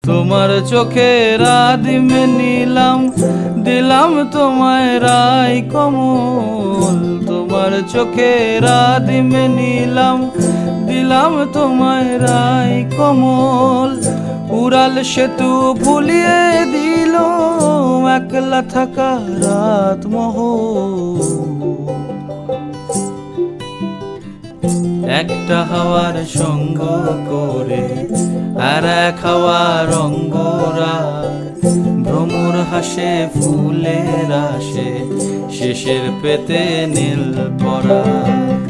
তোমার চোখের আদিমে নিলাম, দিলাম তোমায় রাই কমল। তোমার চোখের আদিমে নিলাম, দিলাম তোমায় রাই কমল। উড়াল সেতু ভুলিয়ে দিল একলা থাকা রাত মহল। একটা হাওয়ার সঙ্গ করে আর এক হাওয়ার অঙ্গরাগ, ভ্রমর হাসে ফুলের আসে শেষের পেতে নীল পরাগ।